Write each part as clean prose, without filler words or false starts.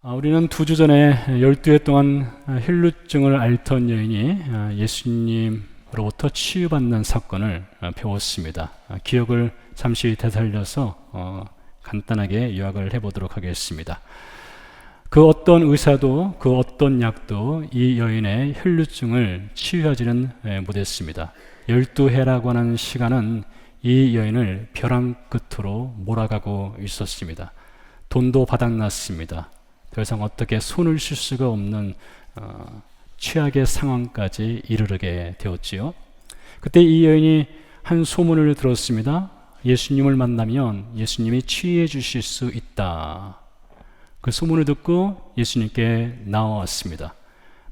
우리는 2주 전에 12회 동안 혈루증을 앓던 여인이 예수님으로부터 치유받는 사건을 배웠습니다. 기억을 잠시 되살려서 간단하게 요약을 해보도록 하겠습니다. 그 어떤 의사도 그 어떤 약도 이 여인의 혈루증을 치유하지는 못했습니다. 12해라고 하는 시간은 이 여인을 벼랑 끝으로 몰아가고 있었습니다. 돈도 바닥났습니다. 더 이상 어떻게 손을 쓸 수가 없는 최악의 상황까지 이르게 되었지요. 그때 이 여인이 한 소문을 들었습니다. 예수님을 만나면 예수님이 치유해 주실 수 있다. 그 소문을 듣고 예수님께 나왔습니다.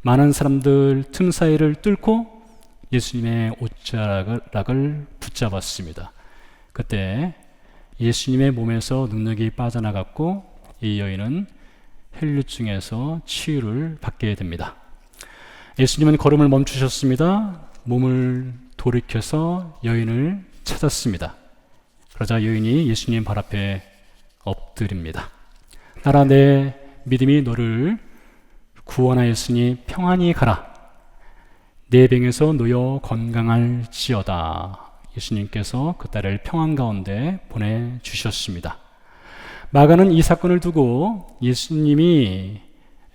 많은 사람들 틈 사이를 뚫고 예수님의 옷자락을 붙잡았습니다. 그때 예수님의 몸에서 능력이 빠져나갔고 이 여인은 혈루증에서 치유를 받게 됩니다. 예수님은 걸음을 멈추셨습니다. 몸을 돌이켜서 여인을 찾았습니다. 그러자 여인이 예수님 발 앞에 엎드립니다. 딸아, 내 믿음이 너를 구원하였으니 평안히 가라. 내 병에서 놓여 건강할지어다. 예수님께서 그 딸을 평안 가운데 보내주셨습니다. 마가는 이 사건을 두고 예수님이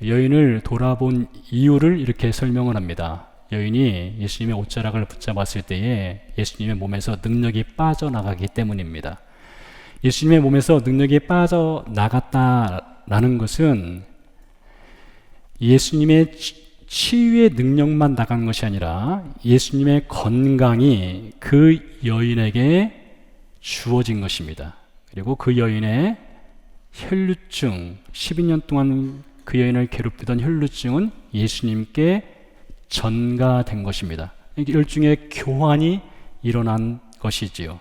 여인을 돌아본 이유를 이렇게 설명을 합니다. 여인이 예수님의 옷자락을 붙잡았을 때에 예수님의 몸에서 능력이 빠져나가기 때문입니다. 예수님의 몸에서 능력이 빠져나갔다라는 것은 예수님의 치유의 능력만 나간 것이 아니라 예수님의 건강이 그 여인에게 주어진 것입니다. 그리고 그 여인의 혈루증, 12년 동안 그 여인을 괴롭히던 혈루증은 예수님께 전가된 것입니다. 혈중의 교환이 일어난 것이지요.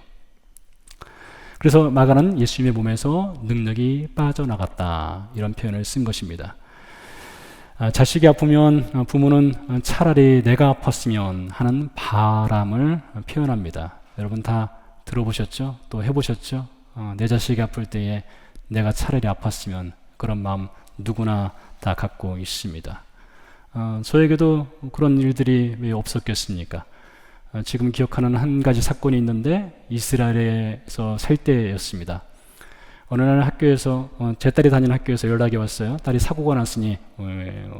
그래서 마가는 예수님의 몸에서 능력이 빠져나갔다, 이런 표현을 쓴 것입니다. 자식이 아프면 부모는 차라리 내가 아팠으면 하는 바람을 표현합니다. 여러분 다 들어보셨죠? 또 해보셨죠? 내 자식이 아플 때에 내가 차라리 아팠으면, 그런 마음 누구나 다 갖고 있습니다. 저에게도 그런 일들이 왜 없었겠습니까? 지금 기억하는 한 가지 사건이 있는데 이스라엘에서 살 때였습니다. 어느 날 학교에서 제 딸이 다니는 학교에서 연락이 왔어요. 딸이 사고가 났으니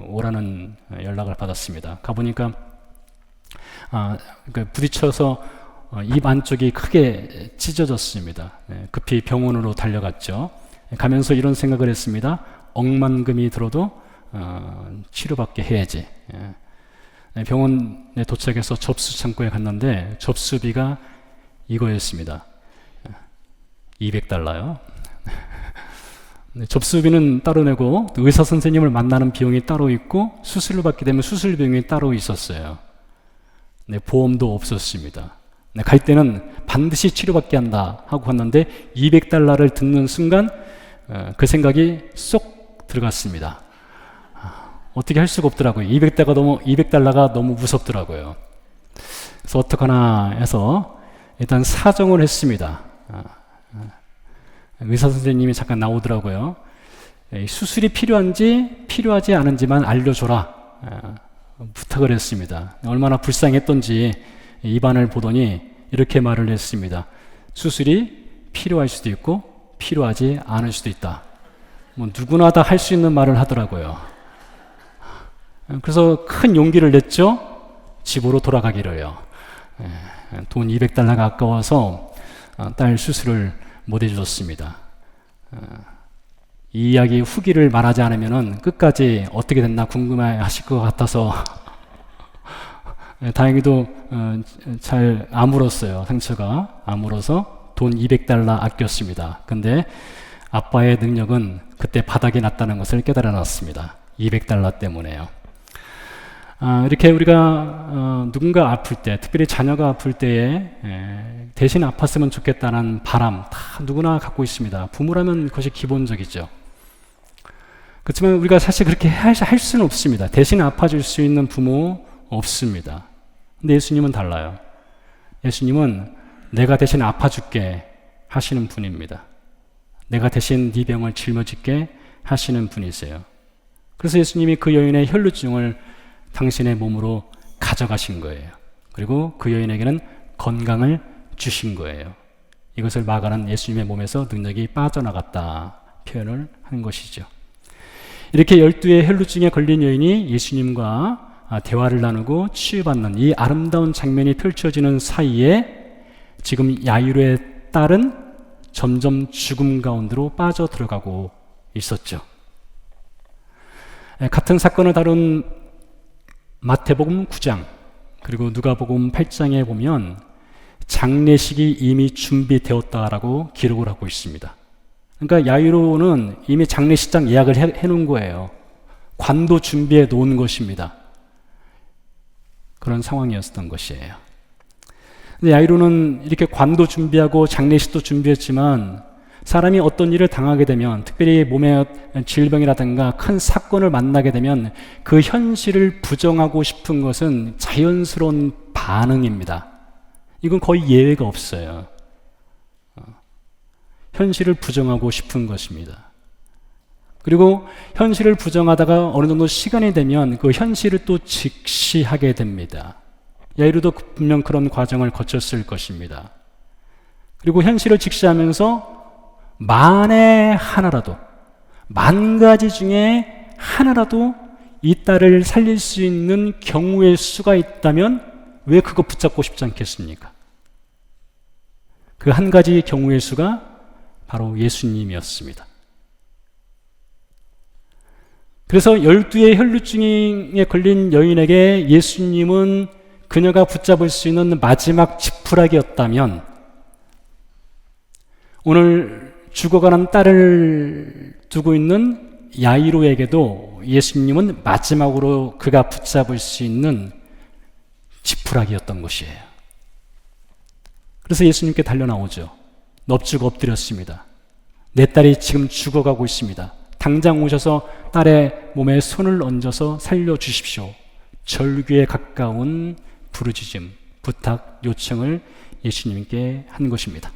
오라는 연락을 받았습니다. 가보니까 부딪혀서 입 안쪽이 크게 찢어졌습니다. 급히 병원으로 달려갔죠. 가면서 이런 생각을 했습니다. 억만금이 들어도 치료받게 해야지. 병원에 도착해서 접수 창구에 갔는데 접수비가 이거였습니다. 200달러요. 접수비는 따로 내고 의사 선생님을 만나는 비용이 따로 있고 수술을 받게 되면 수술 비용이 따로 있었어요. 보험도 없었습니다. 갈 때는 반드시 치료받게 한다 하고 갔는데 200달러를 듣는 순간 그 생각이 쏙 들어갔습니다. 어떻게 할 수가 없더라고요. 200달러가 너무 무섭더라고요. 그래서 어떡하나 해서 일단 사정을 했습니다. 의사 선생님이 잠깐 나오더라고요. 수술이 필요한지 필요하지 않은지만 알려줘라, 부탁을 했습니다. 얼마나 불쌍했던지 입안을 보더니 이렇게 말을 했습니다. 수술이 필요할 수도 있고 필요하지 않을 수도 있다. 누구나 다 할 수 있는 말을 하더라고요. 그래서 큰 용기를 냈죠. 집으로 돌아가기로요. 돈 200달러가 아까워서 딸 수술을 못 해줬습니다. 이 이야기 후기를 말하지 않으면 끝까지 어떻게 됐나 궁금해 하실 것 같아서 다행히도 잘 아물었어요. 상처가 아물어서 돈 200달러 아꼈습니다. 근데 아빠의 능력은 그때 바닥이 났다는 것을 깨달아놨습니다. 200달러 때문에요. 이렇게 우리가 누군가 아플 때, 특별히 자녀가 아플 때에 대신 아팠으면 좋겠다는 바람 다 누구나 갖고 있습니다. 부모라면 그것이 기본적이죠. 그렇지만 우리가 사실 그렇게 할 수는 없습니다. 대신 아파줄 수 있는 부모 없습니다. 근데 예수님은 달라요. 예수님은 내가 대신 아파줄게 하시는 분입니다. 내가 대신 네 병을 짊어질게 하시는 분이세요. 그래서 예수님이 그 여인의 혈루증을 당신의 몸으로 가져가신 거예요. 그리고 그 여인에게는 건강을 주신 거예요. 이것을 말하는 예수님의 몸에서 능력이 빠져나갔다 표현을 한 것이죠. 이렇게 12의 혈루증에 걸린 여인이 예수님과 대화를 나누고 치유받는 이 아름다운 장면이 펼쳐지는 사이에 지금 야이로의 딸은 점점 죽음 가운데로 빠져 들어가고 있었죠. 같은 사건을 다룬 마태복음 9장 그리고 누가복음 8장에 보면 장례식이 이미 준비되었다라고 기록을 하고 있습니다. 그러니까 야이로는 이미 장례식장 예약을 해놓은 거예요. 관도 준비해 놓은 것입니다. 그런 상황이었던 것이에요. 근데 야이로는 이렇게 관도 준비하고 장례식도 준비했지만 사람이 어떤 일을 당하게 되면, 특별히 몸의 질병이라든가 큰 사건을 만나게 되면 그 현실을 부정하고 싶은 것은 자연스러운 반응입니다. 이건 거의 예외가 없어요. 현실을 부정하고 싶은 것입니다. 그리고 현실을 부정하다가 어느 정도 시간이 되면 그 현실을 또 직시하게 됩니다. 야이로도 분명 그런 과정을 거쳤을 것입니다. 그리고 현실을 직시하면서 만에 하나라도, 만 가지 중에 하나라도 이 딸을 살릴 수 있는 경우의 수가 있다면 왜 그거 붙잡고 싶지 않겠습니까? 그 한 가지 경우의 수가 바로 예수님이었습니다. 그래서 12의 혈루증에 걸린 여인에게 예수님은 그녀가 붙잡을 수 있는 마지막 지푸라기였다면, 오늘 죽어가는 딸을 두고 있는 야이로에게도 예수님은 마지막으로 그가 붙잡을 수 있는 지푸라기였던 것이에요. 그래서 예수님께 달려나오죠. 넙죽 엎드렸습니다. 내 딸이 지금 죽어가고 있습니다. 당장 오셔서 딸의 몸에 손을 얹어서 살려주십시오. 절규에 가까운 부르짖음, 부탁, 요청을 예수님께 한 것입니다.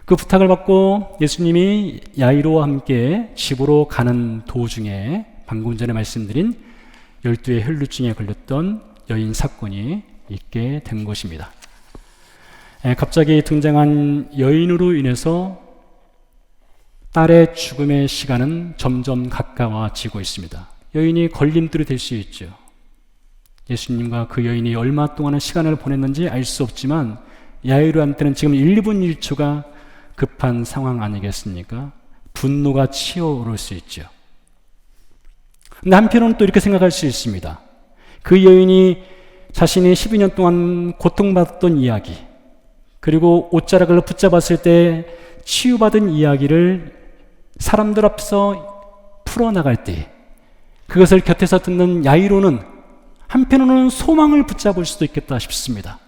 그 부탁을 받고 예수님이 야이로와 함께 집으로 가는 도중에 방금 전에 말씀드린 12의 혈루증에 걸렸던 여인 사건이 있게 된 것입니다. 갑자기 등장한 여인으로 인해서 딸의 죽음의 시간은 점점 가까워지고 있습니다. 여인이 걸림돌이 될 수 있죠. 예수님과 그 여인이 얼마 동안의 시간을 보냈는지 알 수 없지만 야이로한테는 지금 1, 2분 1초가 급한 상황 아니겠습니까? 분노가 치어오를 수 있죠. 근데 한편으로는 또 이렇게 생각할 수 있습니다. 그 여인이 자신이 12년 동안 고통받았던 이야기, 그리고 옷자락을 붙잡았을 때 치유받은 이야기를 사람들 앞에서 풀어나갈 때 그것을 곁에서 듣는 야이로는 한편으로는 소망을 붙잡을 수도 있겠다 싶습니다.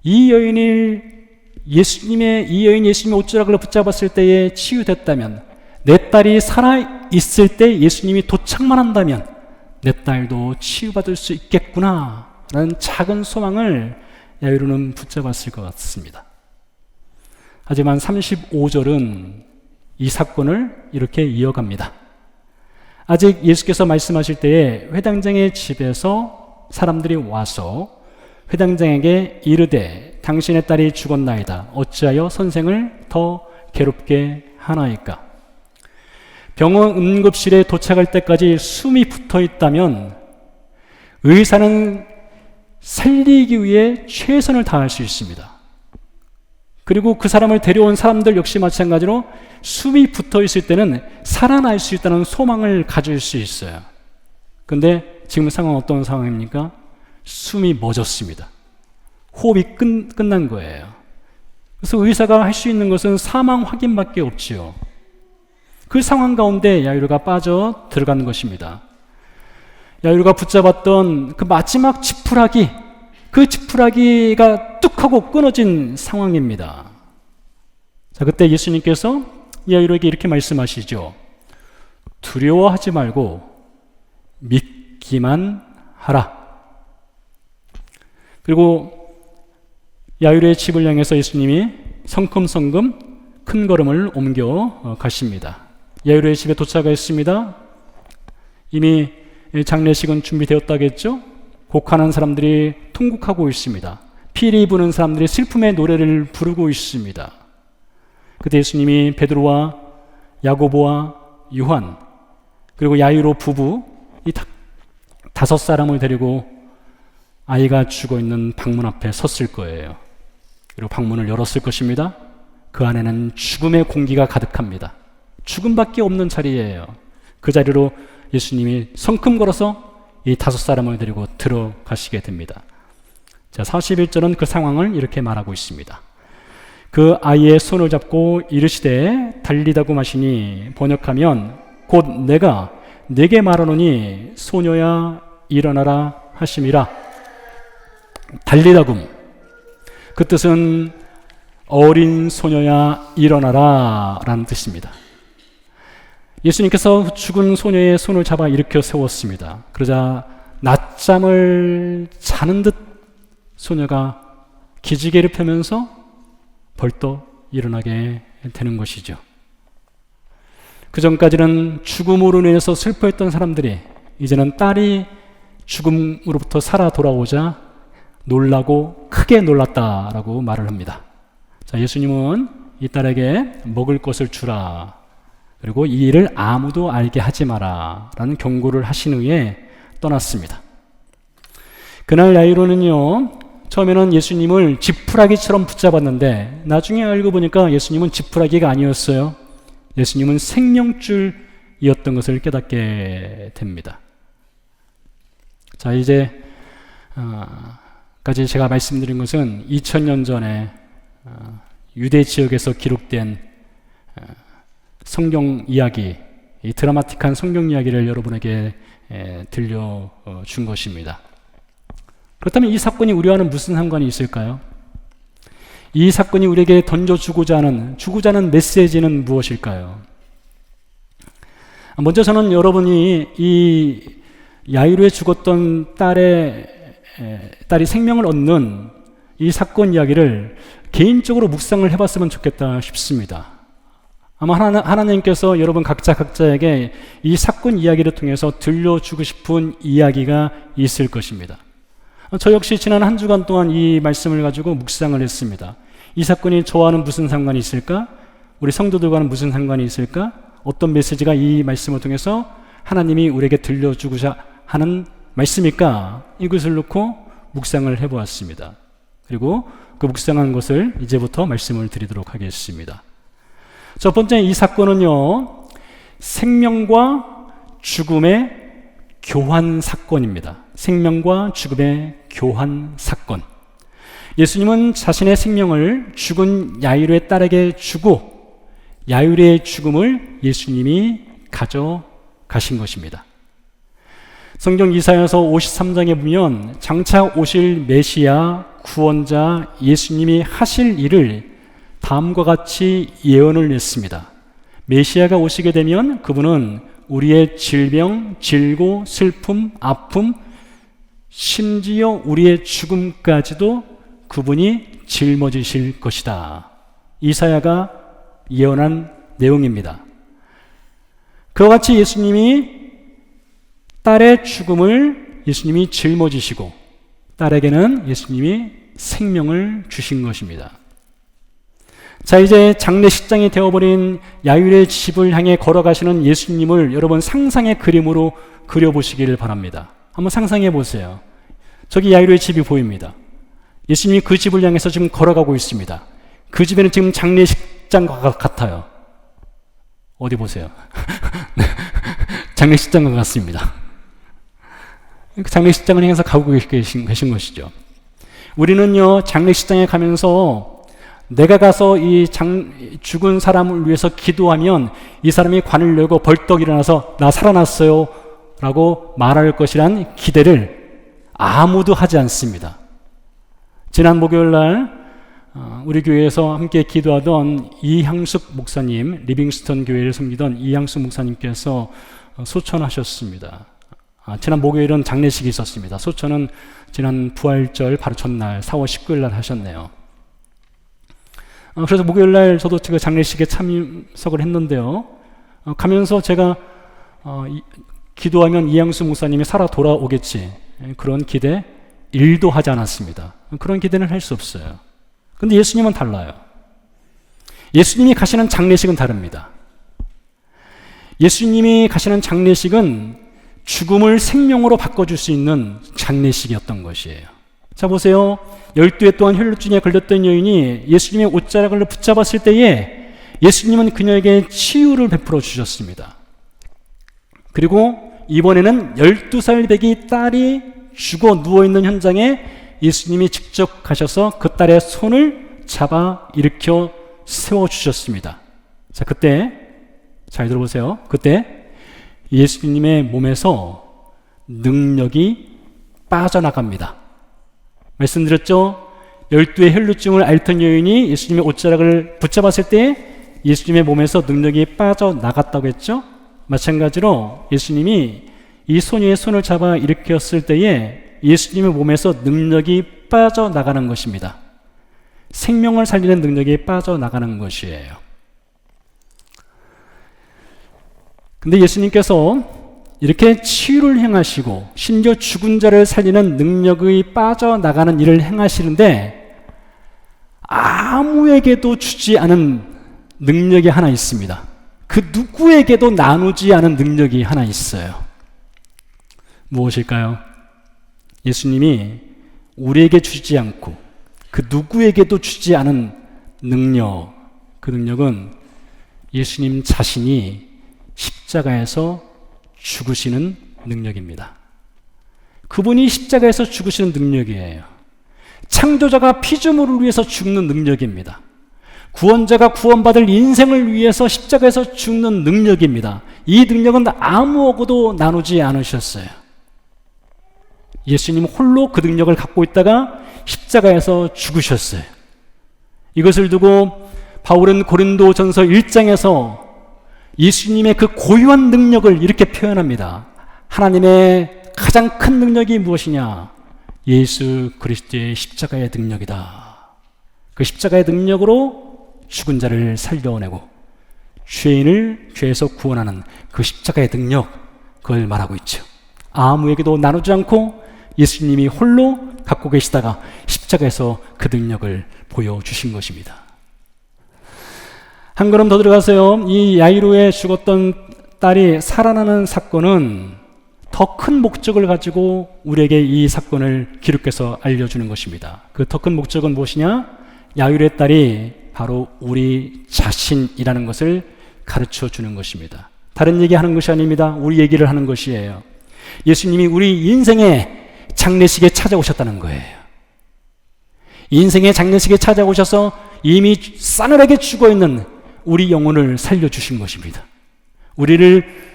이 여인이 예수님의 옷자락을 붙잡았을 때에 치유됐다면, 내 딸이 살아있을 때 예수님이 도착만 한다면 내 딸도 치유받을 수 있겠구나 라는 작은 소망을 야이로는 붙잡았을 것 같습니다. 하지만 35절은 이 사건을 이렇게 이어갑니다. 아직 예수께서 말씀하실 때에 회당장의 집에서 사람들이 와서 회당장에게 이르되 당신의 딸이 죽었나이다. 어찌하여 선생을 더 괴롭게 하나이까? 병원 응급실에 도착할 때까지 숨이 붙어 있다면 의사는 살리기 위해 최선을 다할 수 있습니다. 그리고 그 사람을 데려온 사람들 역시 마찬가지로 숨이 붙어 있을 때는 살아날 수 있다는 소망을 가질 수 있어요. 그런데 지금 상황은 어떤 상황입니까? 숨이 멎었습니다. 호흡이 끝난 거예요. 그래서 의사가 할 수 있는 것은 사망 확인밖에 없지요. 그 상황 가운데 야이로가 빠져 들어간 것입니다. 야이로가 붙잡았던 그 마지막 지푸라기, 그 지푸라기가 뚝 하고 끊어진 상황입니다. 자, 그때 예수님께서 야이로에게 이렇게 말씀하시죠. 두려워하지 말고 믿기만 하라. 그리고 야이로의 집을 향해서 예수님이 성큼성큼 큰 걸음을 옮겨 가십니다. 야이로의 집에 도착했습니다. 이미 장례식은 준비되었다겠죠? 곡하는 사람들이 통곡하고 있습니다. 피리 부는 사람들이 슬픔의 노래를 부르고 있습니다. 그때 예수님이 베드로와 야고보와 요한 그리고 야이로 부부 이 5사람을 데리고 아이가 죽어있는 방문 앞에 섰을 거예요. 그리고 방문을 열었을 것입니다. 그 안에는 죽음의 공기가 가득합니다. 죽음밖에 없는 자리예요. 그 자리로 예수님이 성큼 걸어서 이 5사람을 데리고 들어가시게 됩니다. 자, 41절은 그 상황을 이렇게 말하고 있습니다. 그 아이의 손을 잡고 이르시되 달리다고 마시니, 번역하면 곧 내가 네게 말하노니 소녀야 일어나라 하심이라. 달리다굼, 그 뜻은 어린 소녀야 일어나라 라는 뜻입니다. 예수님께서 죽은 소녀의 손을 잡아 일으켜 세웠습니다. 그러자 낮잠을 자는 듯 소녀가 기지개를 펴면서 벌떡 일어나게 되는 것이죠. 그 전까지는 죽음으로 인해서 슬퍼했던 사람들이 이제는 딸이 죽음으로부터 살아 돌아오자 놀라고 크게 놀랐다라고 말을 합니다. 자, 예수님은 이 딸에게 먹을 것을 주라, 그리고 이 일을 아무도 알게 하지 마라 라는 경고를 하신 후에 떠났습니다. 그날 야이로는요, 처음에는 예수님을 지푸라기처럼 붙잡았는데 나중에 알고 보니까 예수님은 지푸라기가 아니었어요. 예수님은 생명줄이었던 것을 깨닫게 됩니다. 자, 이제 까지 제가 말씀드린 것은 2000년 전에 유대 지역에서 기록된 성경 이야기, 이 드라마틱한 성경 이야기를 여러분에게 들려준 것입니다. 그렇다면 이 사건이 우리와는 무슨 상관이 있을까요? 이 사건이 우리에게 던져주고자 하는 메시지는 무엇일까요? 먼저 저는 여러분이 이 야이로에 죽었던 딸이 생명을 얻는 이 사건 이야기를 개인적으로 묵상을 해봤으면 좋겠다 싶습니다. 아마 하나님께서 여러분 각자에게 이 사건 이야기를 통해서 들려주고 싶은 이야기가 있을 것입니다. 저 역시 지난 한 주간 동안 이 말씀을 가지고 묵상을 했습니다. 이 사건이 저와는 무슨 상관이 있을까? 우리 성도들과는 무슨 상관이 있을까? 어떤 메시지가 이 말씀을 통해서 하나님이 우리에게 들려주고자 하는 말씀일까? 이것을 놓고 묵상을 해보았습니다. 그리고 그 묵상한 것을 이제부터 말씀을 드리도록 하겠습니다. 첫 번째, 이 사건은요, 생명과 죽음의 교환 사건입니다. 생명과 죽음의 교환 사건. 예수님은 자신의 생명을 죽은 야이로의 딸에게 주고 야이로의 죽음을 예수님이 가져가신 것입니다. 성경 이사야서 53장에 보면 장차 오실 메시아 구원자 예수님이 하실 일을 다음과 같이 예언을 냈습니다. 메시아가 오시게 되면 그분은 우리의 질병, 질고, 슬픔, 아픔, 심지어 우리의 죽음까지도 그분이 짊어지실 것이다. 이사야가 예언한 내용입니다. 그와 같이 예수님이 딸의 죽음을 예수님이 짊어지시고 딸에게는 예수님이 생명을 주신 것입니다. 자, 이제 장례식장이 되어버린 야이로의 집을 향해 걸어가시는 예수님을 여러분 상상의 그림으로 그려보시기를 바랍니다. 한번 상상해 보세요. 저기 야이로의 집이 보입니다. 예수님이 그 집을 향해서 지금 걸어가고 있습니다. 그 집에는 지금 장례식장과 같아요. 어디 보세요. 장례식장과 같습니다. 장례식장을 향해서 가고 계신 것이죠. 우리는요, 장례식장에 가면서 내가 가서 이 죽은 사람을 위해서 기도하면 이 사람이 관을 열고 벌떡 일어나서 나 살아났어요 라고 말할 것이란 기대를 아무도 하지 않습니다. 지난 목요일 날 우리 교회에서 함께 기도하던 이향숙 목사님, 리빙스턴 교회를 섬기던 이향숙 목사님께서 소천하셨습니다. 지난 목요일은 장례식이 있었습니다. 소천은 지난 부활절 바로 전날 4월 19일 날 하셨네요. 그래서 목요일 날 저도 그 장례식에 참석을 했는데요. 가면서 제가 기도하면 이양수 목사님이 살아 돌아오겠지, 그런 기대 1도 하지 않았습니다. 그런 기대는 할 수 없어요. 근데 예수님은 달라요. 예수님이 가시는 장례식은 다릅니다. 예수님이 가시는 장례식은 죽음을 생명으로 바꿔줄 수 있는 장례식이었던 것이에요. 자, 보세요. 12해 동안 혈루증에 걸렸던 여인이 예수님의 옷자락을 붙잡았을 때에 예수님은 그녀에게 치유를 베풀어 주셨습니다. 그리고 이번에는 12살 배기 딸이 죽어 누워있는 현장에 예수님이 직접 가셔서 그 딸의 손을 잡아 일으켜 세워주셨습니다. 자, 그때 잘 들어보세요. 그때 예수님의 몸에서 능력이 빠져나갑니다. 말씀드렸죠? 12의 혈루증을 앓던 여인이 예수님의 옷자락을 붙잡았을 때 예수님의 몸에서 능력이 빠져나갔다고 했죠? 마찬가지로 예수님이 이 소녀의 손을 잡아 일으켰을 때에 예수님의 몸에서 능력이 빠져나가는 것입니다. 생명을 살리는 능력이 빠져나가는 것이에요. 근데 예수님께서 이렇게 치유를 행하시고 심지어 죽은 자를 살리는 능력이 빠져나가는 일을 행하시는데 아무에게도 주지 않은 능력이 하나 있습니다. 그 누구에게도 나누지 않은 능력이 하나 있어요. 무엇일까요? 예수님이 우리에게 주지 않고 그 누구에게도 주지 않은 능력, 그 능력은 예수님 자신이 십자가에서 죽으시는 능력입니다. 그분이 십자가에서 죽으시는 능력이에요. 창조자가 피조물을 위해서 죽는 능력입니다. 구원자가 구원받을 인생을 위해서 십자가에서 죽는 능력입니다. 이 능력은 아무하고도 나누지 않으셨어요. 예수님 홀로 그 능력을 갖고 있다가 십자가에서 죽으셨어요. 이것을 두고 바울은 고린도전서 1장에서 예수님의 그 고유한 능력을 이렇게 표현합니다. 하나님의 가장 큰 능력이 무엇이냐? 예수 그리스도의 십자가의 능력이다. 그 십자가의 능력으로 죽은 자를 살려내고 죄인을 죄에서 구원하는 그 십자가의 능력, 그걸 말하고 있죠. 아무에게도 나누지 않고 예수님이 홀로 갖고 계시다가 십자가에서 그 능력을 보여주신 것입니다. 한 걸음 더 들어가세요. 이 야이로에 죽었던 딸이 살아나는 사건은 더 큰 목적을 가지고 우리에게 이 사건을 기록해서 알려주는 것입니다. 그 더 큰 목적은 무엇이냐? 야이로의 딸이 바로 우리 자신이라는 것을 가르쳐 주는 것입니다. 다른 얘기하는 것이 아닙니다. 우리 얘기를 하는 것이에요. 예수님이 우리 인생의 장례식에 찾아오셨다는 거예요. 인생의 장례식에 찾아오셔서 이미 싸늘하게 죽어있는 우리 영혼을 살려주신 것입니다. 우리를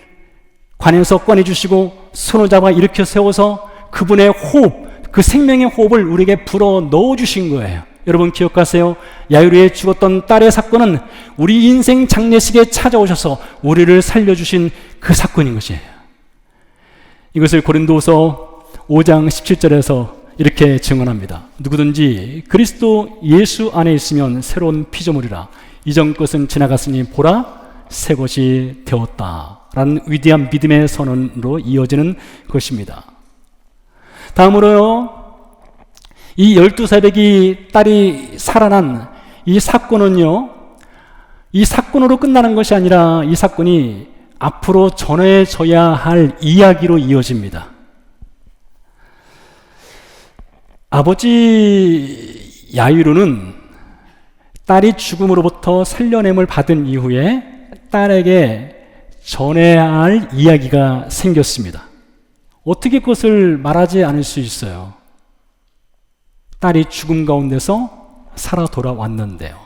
관에서 꺼내주시고 손을 잡아 일으켜 세워서 그분의 호흡, 그 생명의 호흡을 우리에게 불어 넣어주신 거예요. 여러분 기억하세요. 야이로에 죽었던 딸의 사건은 우리 인생 장례식에 찾아오셔서 우리를 살려주신 그 사건인 것이에요. 이것을 고린도서 5장 17절에서 이렇게 증언합니다. 누구든지 그리스도 예수 안에 있으면 새로운 피조물이라. 이전 것은 지나갔으니 보라 새 것이 되었다 라는 위대한 믿음의 선언으로 이어지는 것입니다. 다음으로요, 이 12살 배기 딸이 살아난 이 사건은요, 이 사건으로 끝나는 것이 아니라 이 사건이 앞으로 전해져야 할 이야기로 이어집니다. 아버지 야이로는 딸이 죽음으로부터 살려냄을 받은 이후에 딸에게 전해야 할 이야기가 생겼습니다. 어떻게 그것을 말하지 않을 수 있어요? 딸이 죽음 가운데서 살아 돌아왔는데요.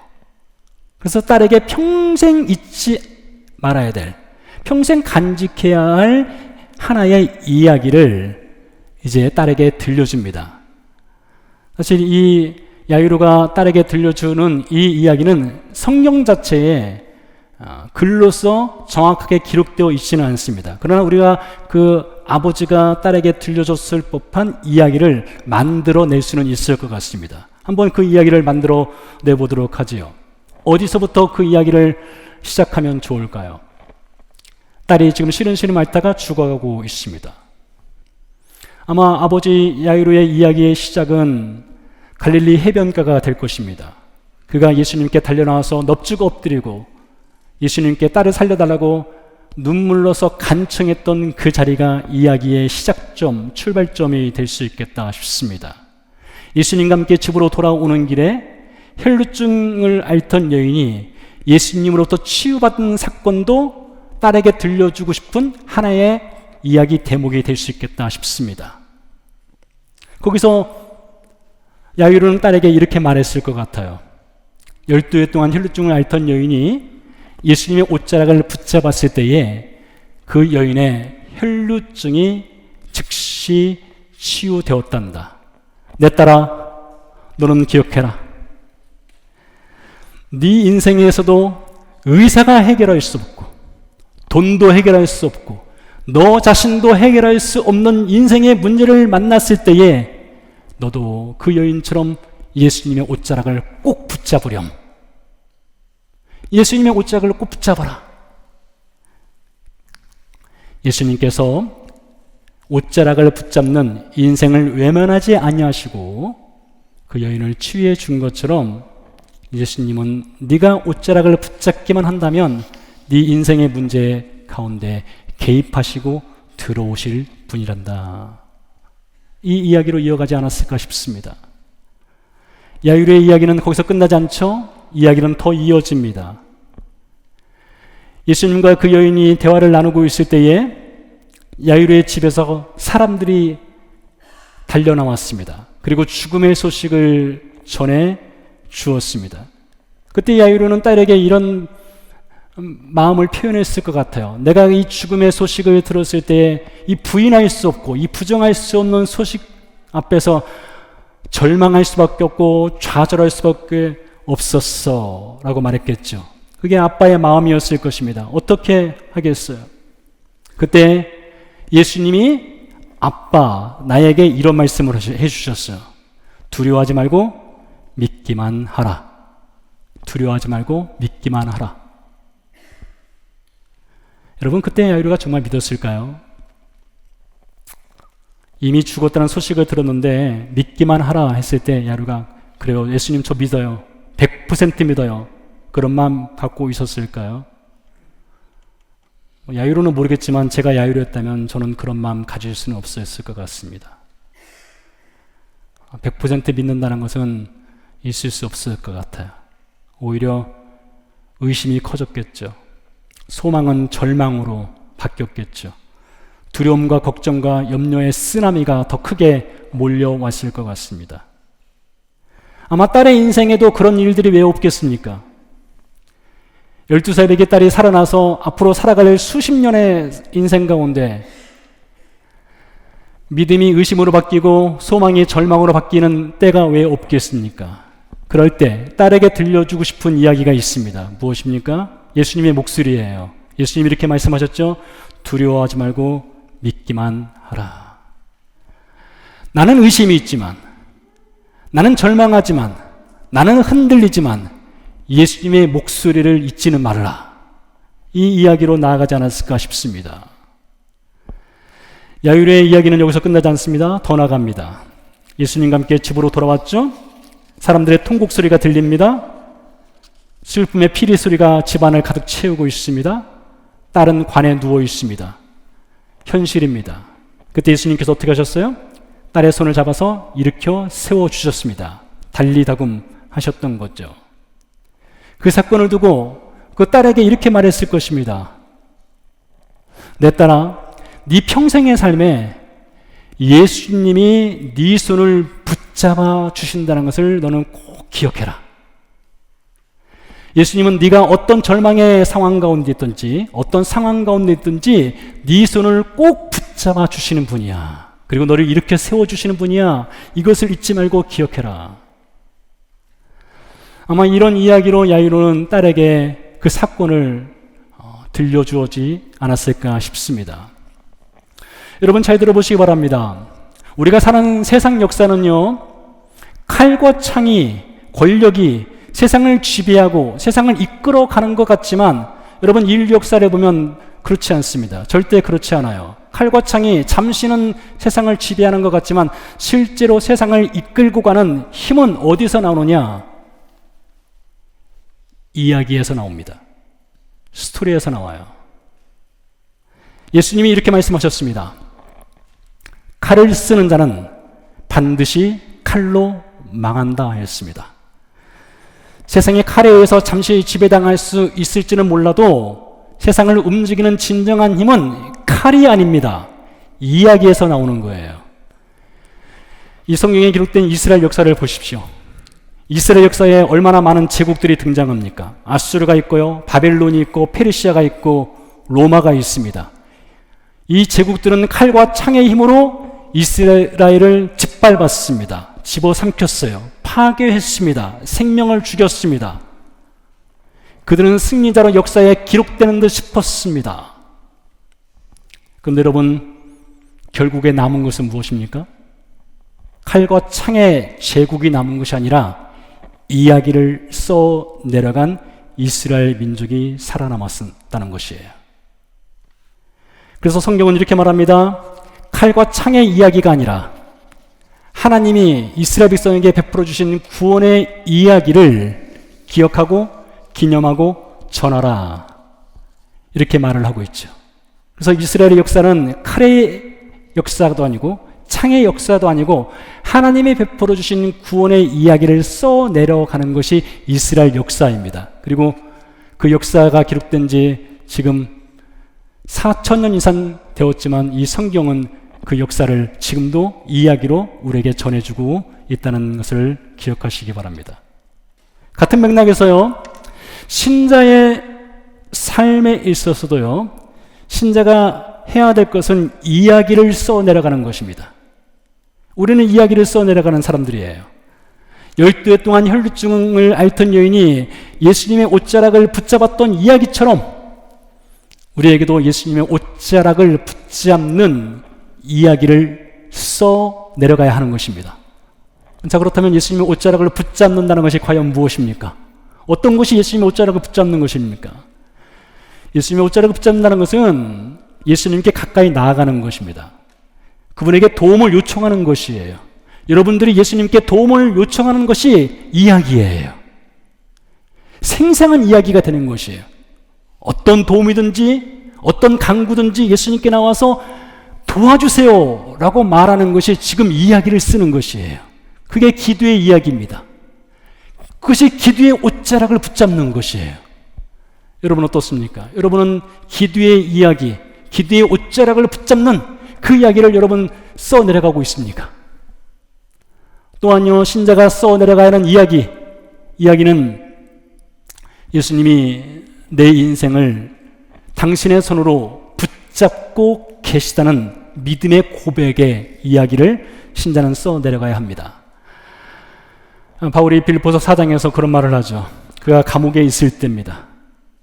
그래서 딸에게 평생 잊지 말아야 될, 평생 간직해야 할 하나의 이야기를 이제 딸에게 들려줍니다. 사실 이 야이로가 딸에게 들려주는 이 이야기는 성경 자체에 글로서 정확하게 기록되어 있지는 않습니다. 그러나 우리가 그 아버지가 딸에게 들려줬을 법한 이야기를 만들어낼 수는 있을 것 같습니다. 한번 그 이야기를 만들어 내보도록 하지요. 어디서부터 그 이야기를 시작하면 좋을까요? 딸이 지금 시름시름 앓다가 죽어가고 있습니다. 아마 아버지 야이로의 이야기의 시작은 갈릴리 해변가가 될 것입니다. 그가 예수님께 달려나와서 넙죽 엎드리고 예수님께 딸을 살려달라고 눈물로서 간청했던 그 자리가 이야기의 시작점, 출발점이 될 수 있겠다 싶습니다. 예수님과 함께 집으로 돌아오는 길에 혈루증을 앓던 여인이 예수님으로부터 치유받은 사건도 딸에게 들려주고 싶은 하나의 이야기 대목이 될 수 있겠다 싶습니다. 거기서 야이로는 딸에게 이렇게 말했을 것 같아요. 12해 동안 혈루증을 앓던 여인이 예수님의 옷자락을 붙잡았을 때에 그 여인의 혈루증이 즉시 치유되었단다. 내 딸아, 너는 기억해라. 네 인생에서도 의사가 해결할 수 없고 돈도 해결할 수 없고 너 자신도 해결할 수 없는 인생의 문제를 만났을 때에 너도 그 여인처럼 예수님의 옷자락을 꼭 붙잡으렴. 예수님의 옷자락을 꼭 붙잡아라. 예수님께서 옷자락을 붙잡는 인생을 외면하지 아니하시고 그 여인을 치유해 준 것처럼 예수님은 네가 옷자락을 붙잡기만 한다면 네 인생의 문제 가운데 개입하시고 들어오실 분이란다. 이 이야기로 이어가지 않았을까 싶습니다. 야이로의 이야기는 거기서 끝나지 않죠? 이야기는 더 이어집니다. 예수님과 그 여인이 대화를 나누고 있을 때에 야이로의 집에서 사람들이 달려나왔습니다. 그리고 죽음의 소식을 전해 주었습니다. 그때 야이로는 딸에게 이런 마음을 표현했을 것 같아요. 내가 이 죽음의 소식을 들었을 때 이 부인할 수 없고 이 부정할 수 없는 소식 앞에서 절망할 수밖에 없고 좌절할 수밖에 없었어 라고 말했겠죠. 그게 아빠의 마음이었을 것입니다. 어떻게 하겠어요? 그때 예수님이 아빠 나에게 이런 말씀을 해주셨어요. 두려워하지 말고 믿기만 하라. 두려워하지 말고 믿기만 하라. 여러분, 그때 야이로가 정말 믿었을까요? 이미 죽었다는 소식을 들었는데 믿기만 하라 했을 때 야이로가 그래요, 예수님 저 믿어요, 100% 믿어요, 그런 마음 갖고 있었을까요? 야이로는 모르겠지만 제가 야이로였다면 저는 그런 마음 가질 수는 없었을 것 같습니다. 100% 믿는다는 것은 있을 수 없을 것 같아요. 오히려 의심이 커졌겠죠. 소망은 절망으로 바뀌었겠죠. 두려움과 걱정과 염려의 쓰나미가 더 크게 몰려왔을 것 같습니다. 아마 딸의 인생에도 그런 일들이 왜 없겠습니까? 12살에게 딸이 살아나서 앞으로 살아갈 수십 년의 인생 가운데 믿음이 의심으로 바뀌고 소망이 절망으로 바뀌는 때가 왜 없겠습니까? 그럴 때 딸에게 들려주고 싶은 이야기가 있습니다. 무엇입니까? 예수님의 목소리예요. 예수님이 이렇게 말씀하셨죠? 두려워하지 말고 믿기만 하라. 나는 의심이 있지만, 나는 절망하지만, 나는 흔들리지만 예수님의 목소리를 잊지는 말라. 이 이야기로 나아가지 않았을까 싶습니다. 야이로의 이야기는 여기서 끝나지 않습니다. 더 나갑니다. 예수님과 함께 집으로 돌아왔죠? 사람들의 통곡 소리가 들립니다. 슬픔의 피리 소리가 집안을 가득 채우고 있습니다. 딸은 관에 누워 있습니다. 현실입니다. 그때 예수님께서 어떻게 하셨어요? 딸의 손을 잡아서 일으켜 세워주셨습니다. 달리다금 하셨던 거죠. 그 사건을 두고 그 딸에게 이렇게 말했을 것입니다. 내 딸아, 네 평생의 삶에 예수님이 네 손을 붙잡아 주신다는 것을 너는 꼭 기억해라. 예수님은 네가 어떤 절망의 상황 가운데 있든지 어떤 상황 가운데 있든지 네 손을 꼭 붙잡아 주시는 분이야. 그리고 너를 이렇게 세워주시는 분이야. 이것을 잊지 말고 기억해라. 아마 이런 이야기로 야이로는 딸에게 그 사건을 들려주지 않았을까 싶습니다. 여러분 잘 들어보시기 바랍니다. 우리가 사는 세상 역사는요, 칼과 창이, 권력이 세상을 지배하고 세상을 이끌어가는 것 같지만 여러분, 인류 역사를 보면 그렇지 않습니다. 절대 그렇지 않아요. 칼과 창이 잠시는 세상을 지배하는 것 같지만 실제로 세상을 이끌고 가는 힘은 어디서 나오느냐? 이야기에서 나옵니다. 스토리에서 나와요. 예수님이 이렇게 말씀하셨습니다. 칼을 쓰는 자는 반드시 칼로 망한다 했습니다. 세상의 칼에 의해서 잠시 지배당할 수 있을지는 몰라도 세상을 움직이는 진정한 힘은 칼이 아닙니다. 이야기에서 나오는 거예요. 이 성경에 기록된 이스라엘 역사를 보십시오. 이스라엘 역사에 얼마나 많은 제국들이 등장합니까? 아수르가 있고요, 바벨론이 있고, 페르시아가 있고, 로마가 있습니다. 이 제국들은 칼과 창의 힘으로 이스라엘을 짓밟았습니다. 집어삼켰어요. 파괴했습니다. 생명을 죽였습니다. 그들은 승리자로 역사에 기록되는 듯 싶었습니다. 그런데 여러분, 결국에 남은 것은 무엇입니까? 칼과 창의 제국이 남은 것이 아니라 이야기를 써 내려간 이스라엘 민족이 살아남았다는 것이에요. 그래서 성경은 이렇게 말합니다. 칼과 창의 이야기가 아니라 하나님이 이스라엘 백성에게 베풀어 주신 구원의 이야기를 기억하고 기념하고 전하라, 이렇게 말을 하고 있죠. 그래서 이스라엘의 역사는 칼의 역사도 아니고 창의 역사도 아니고 하나님이 베풀어 주신 구원의 이야기를 써 내려가는 것이 이스라엘 역사입니다. 그리고 그 역사가 기록된 지 지금 4,000년 이상 되었지만 이 성경은 그 역사를 지금도 이야기로 우리에게 전해주고 있다는 것을 기억하시기 바랍니다. 같은 맥락에서요, 신자의 삶에 있어서도요, 신자가 해야 될 것은 이야기를 써 내려가는 것입니다. 우리는 이야기를 써 내려가는 사람들이에요. 12해 동안 혈루증을 앓던 여인이 예수님의 옷자락을 붙잡았던 이야기처럼 우리에게도 예수님의 옷자락을 붙잡는 이야기를 써 내려가야 하는 것입니다. 자, 그렇다면 예수님의 옷자락을 붙잡는다는 것이 과연 무엇입니까? 어떤 것이 예수님의 옷자락을 붙잡는 것입니까? 예수님의 옷자락을 붙잡는다는 것은 예수님께 가까이 나아가는 것입니다. 그분에게 도움을 요청하는 것이에요. 여러분들이 예수님께 도움을 요청하는 것이 이야기예요. 생생한 이야기가 되는 것이에요. 어떤 도움이든지 어떤 강구든지 예수님께 나와서 도와주세요 라고 말하는 것이 지금 이야기를 쓰는 것이에요. 그게 기도의 이야기입니다. 그것이 기도의 옷자락을 붙잡는 것이에요. 여러분 어떻습니까? 여러분은 기도의 이야기, 기도의 옷자락을 붙잡는 그 이야기를 여러분 써 내려가고 있습니까? 또한요, 신자가 써 내려가야 하는 이야기는 예수님이 내 인생을 당신의 손으로 붙잡고 계시다는 믿음의 고백의 이야기를 신자는 써 내려가야 합니다. 바울이 빌립보서 4장에서 그런 말을 하죠. 그가 감옥에 있을 때입니다.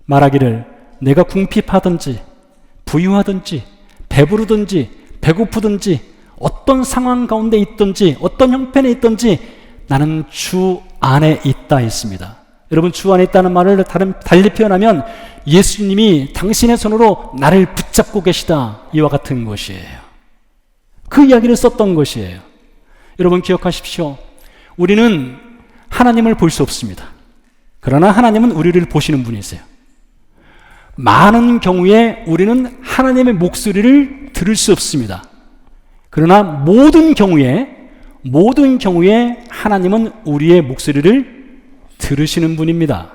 말하기를 내가 궁핍하든지 부유하든지 배부르든지 배고프든지 어떤 상황 가운데 있든지 어떤 형편에 있든지 나는 주 안에 있다 했습니다. 여러분, 주 안에 있다는 말을 달리 표현하면 예수님이 당신의 손으로 나를 붙잡고 계시다, 이와 같은 것이에요. 그 이야기를 썼던 것이에요. 여러분 기억하십시오. 우리는 하나님을 볼 수 없습니다. 그러나 하나님은 우리를 보시는 분이세요. 많은 경우에 우리는 하나님의 목소리를 들을 수 없습니다. 그러나 모든 경우에 하나님은 우리의 목소리를 들으시는 분입니다.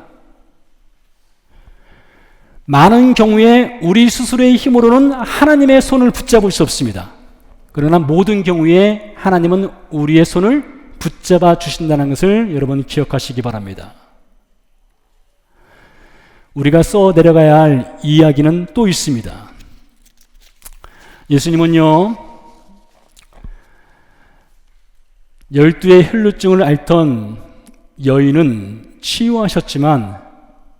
많은 경우에 우리 스스로의 힘으로는 하나님의 손을 붙잡을 수 없습니다. 그러나 모든 경우에 하나님은 우리의 손을 붙잡아 주신다는 것을 여러분 기억하시기 바랍니다. 우리가 써 내려가야 할 이야기는 또 있습니다. 예수님은요, 12의 혈루증을 앓던 여인은 치유하셨지만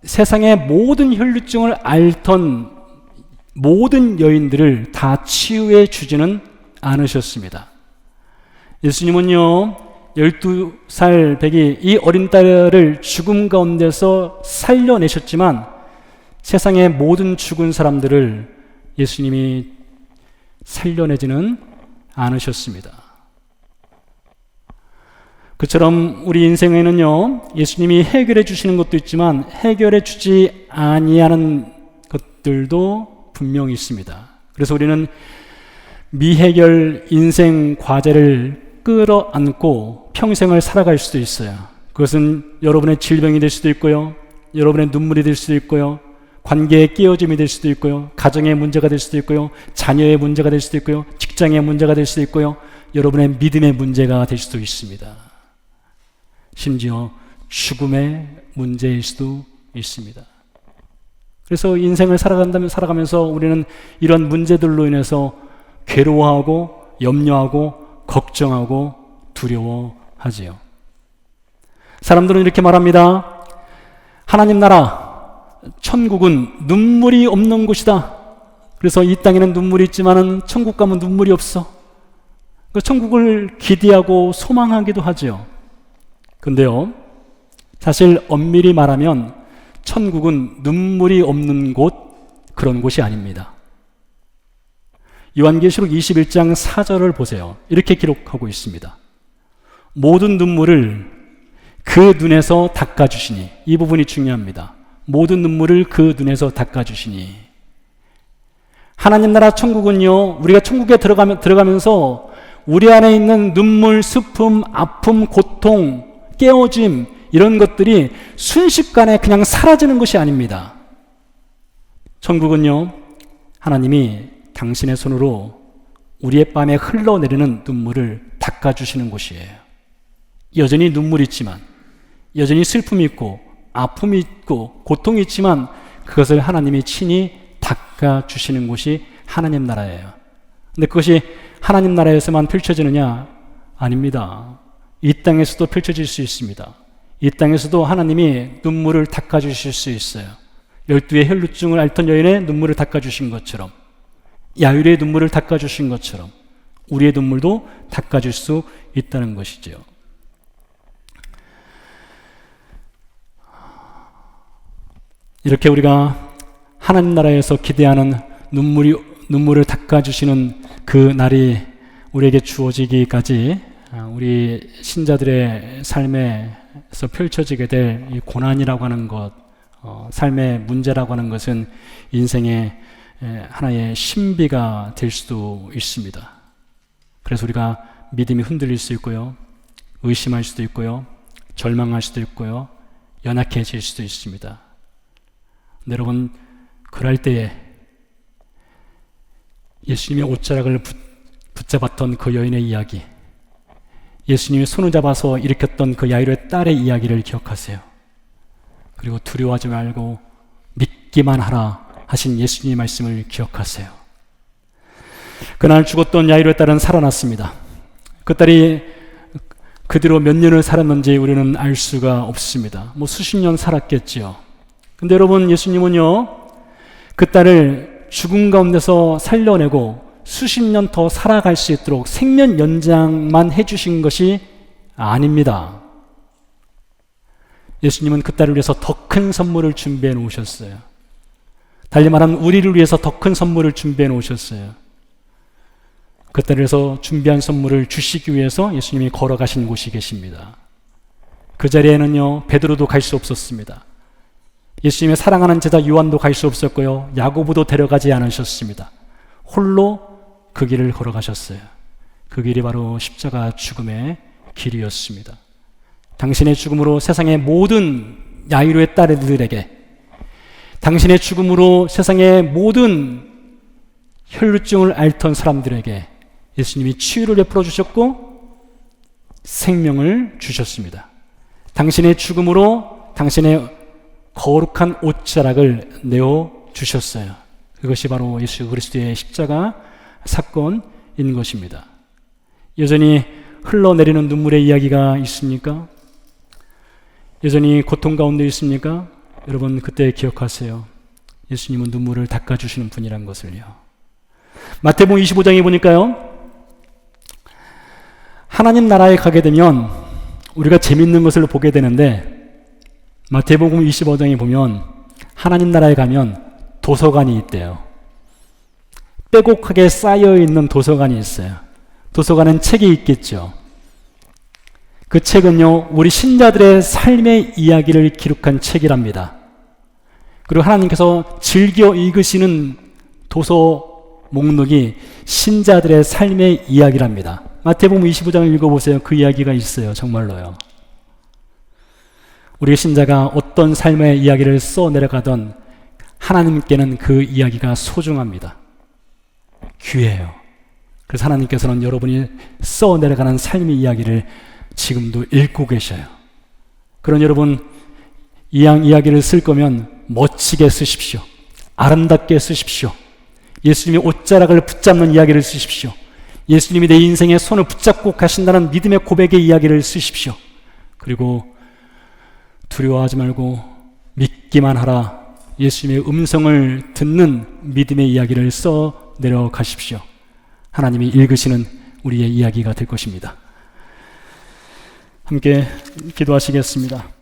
세상의 모든 혈루증을 앓던 모든 여인들을 다 치유해 주지는 않으셨습니다. 예수님은요, 12살 배기 이 어린 딸을 죽음 가운데서 살려내셨지만 세상의 모든 죽은 사람들을 예수님이 살려내지는 않으셨습니다. 그처럼 우리 인생에는요, 예수님이 해결해 주시는 것도 있지만 해결해 주지 아니하는 것들도 분명히 있습니다. 그래서 우리는 미해결 인생 과제를 끌어안고 평생을 살아갈 수도 있어요. 그것은 여러분의 질병이 될 수도 있고요, 여러분의 눈물이 될 수도 있고요, 관계의 깨어짐이 될 수도 있고요, 가정의 문제가 될 수도 있고요, 자녀의 문제가 될 수도 있고요, 직장의 문제가 될 수도 있고요, 여러분의 믿음의 문제가 될 수도 있습니다. 심지어 죽음의 문제일 수도 있습니다. 그래서 인생을 살아가면서 우리는 이런 문제들로 인해서 괴로워하고 염려하고 걱정하고 두려워하지요. 사람들은 이렇게 말합니다. 하나님 나라, 천국은 눈물이 없는 곳이다. 그래서 이 땅에는 눈물이 있지만은 천국 가면 눈물이 없어. 천국을 기대하고 소망하기도 하지요. 근데요, 사실 엄밀히 말하면 천국은 눈물이 없는 곳, 그런 곳이 아닙니다. 요한계시록 21장 4절을 보세요. 이렇게 기록하고 있습니다. 모든 눈물을 그 눈에서 닦아주시니, 이 부분이 중요합니다. 모든 눈물을 그 눈에서 닦아주시니. 하나님 나라 천국은요, 우리가 천국에 들어가면서 우리 안에 있는 눈물, 슬픔, 아픔, 고통, 깨어짐, 이런 것들이 순식간에 그냥 사라지는 것이 아닙니다. 천국은요, 하나님이 당신의 손으로 우리의 뺨에 흘러내리는 눈물을 닦아주시는 곳이에요. 여전히 눈물이 있지만, 여전히 슬픔이 있고 아픔이 있고 고통이 있지만 그것을 하나님이 친히 닦아주시는 곳이 하나님 나라예요. 근데 그것이 하나님 나라에서만 펼쳐지느냐? 아닙니다. 이 땅에서도 펼쳐질 수 있습니다. 이 땅에서도 하나님이 눈물을 닦아주실 수 있어요. 12의 혈루증을 앓던 여인의 눈물을 닦아주신 것처럼, 야율의 눈물을 닦아주신 것처럼 우리의 눈물도 닦아줄 수 있다는 것이죠. 이렇게 우리가 하나님 나라에서 기대하는 눈물을 닦아주시는 그 날이 우리에게 주어지기까지 우리 신자들의 삶에서 펼쳐지게 될 이 고난이라고 하는 것, 삶의 문제라고 하는 것은 인생의 하나의 신비가 될 수도 있습니다. 그래서 우리가 믿음이 흔들릴 수 있고요, 의심할 수도 있고요, 절망할 수도 있고요, 연약해질 수도 있습니다. 근데 여러분, 그럴 때에 예수님의 옷자락을 붙잡았던 그 여인의 이야기, 예수님이 손을 잡아서 일으켰던 그 야이로의 딸의 이야기를 기억하세요. 그리고 두려워하지 말고 믿기만 하라 하신 예수님의 말씀을 기억하세요. 그날 죽었던 야이로의 딸은 살아났습니다. 그 딸이 그대로 몇 년을 살았는지 우리는 알 수가 없습니다. 수십 년 살았겠지요. 근데 여러분, 예수님은요, 그 딸을 죽음 가운데서 살려내고 수십 년 더 살아갈 수 있도록 생명 연장만 해주신 것이 아닙니다. 예수님은 그 딸을 위해서 더 큰 선물을 준비해 놓으셨어요. 달리 말하면 우리를 위해서 더 큰 선물을 준비해 놓으셨어요. 그 딸을 위해서 준비한 선물을 주시기 위해서 예수님이 걸어가신 곳이 계십니다. 그 자리에는요, 베드로도 갈 수 없었습니다. 예수님의 사랑하는 제자 요한도 갈 수 없었고요, 야고보도 데려가지 않으셨습니다. 홀로 그 길을 걸어가셨어요. 그 길이 바로 십자가 죽음의 길이었습니다. 당신의 죽음으로 세상의 모든 야이로의 딸들에게, 당신의 죽음으로 세상의 모든 혈루증을 앓던 사람들에게 예수님이 치유를 베풀어 주셨고 생명을 주셨습니다. 당신의 죽음으로 당신의 거룩한 옷자락을 내어 주셨어요. 그것이 바로 예수 그리스도의 십자가 사건인 것입니다. 여전히 흘러내리는 눈물의 이야기가 있습니까? 여전히 고통 가운데 있습니까? 여러분, 그때 기억하세요. 예수님은 눈물을 닦아주시는 분이란 것을요. 마태복음 25장에 보니까요, 하나님 나라에 가게 되면 우리가 재밌는 것을 보게 되는데, 마태복음 25장에 보면 하나님 나라에 가면 도서관이 있대요. 빼곡하게 쌓여있는 도서관이 있어요. 도서관엔 책이 있겠죠. 그 책은요, 우리 신자들의 삶의 이야기를 기록한 책이랍니다. 그리고 하나님께서 즐겨 읽으시는 도서 목록이 신자들의 삶의 이야기랍니다. 마태복음 25장을 읽어보세요. 그 이야기가 있어요. 정말로요. 우리 신자가 어떤 삶의 이야기를 써내려가던 하나님께는 그 이야기가 소중합니다. 귀해요. 그래서 하나님께서는 여러분이 써내려가는 삶의 이야기를 지금도 읽고 계셔요. 그런 여러분, 이야기를 쓸 거면 멋지게 쓰십시오. 아름답게 쓰십시오. 예수님의 옷자락을 붙잡는 이야기를 쓰십시오. 예수님이 내 인생의 손을 붙잡고 가신다는 믿음의 고백의 이야기를 쓰십시오. 그리고 두려워하지 말고 믿기만 하라. 예수님의 음성을 듣는 믿음의 이야기를 써 내려가십시오. 하나님이 읽으시는 우리의 이야기가 될 것입니다. 함께 기도하시겠습니다.